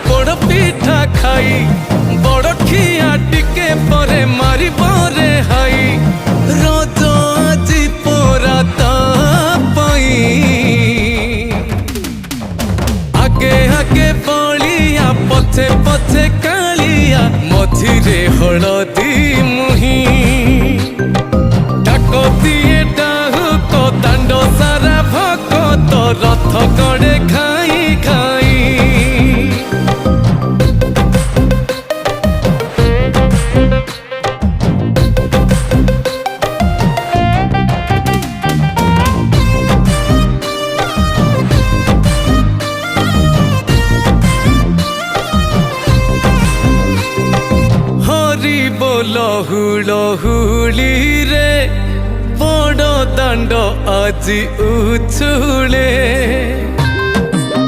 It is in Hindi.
पोड़ पिठा खाई बड़ खिया टिके परे मारी बरे हाई रज आजी पोरा तापाई आगे आगे बलिया पछे पछे कालिया मझिरे हलदी मुही डाक दिए डाहुक दांड सारा भक्त रथ गड़े खाई खाई लहुली रे बड़ दांड आजी उछुले।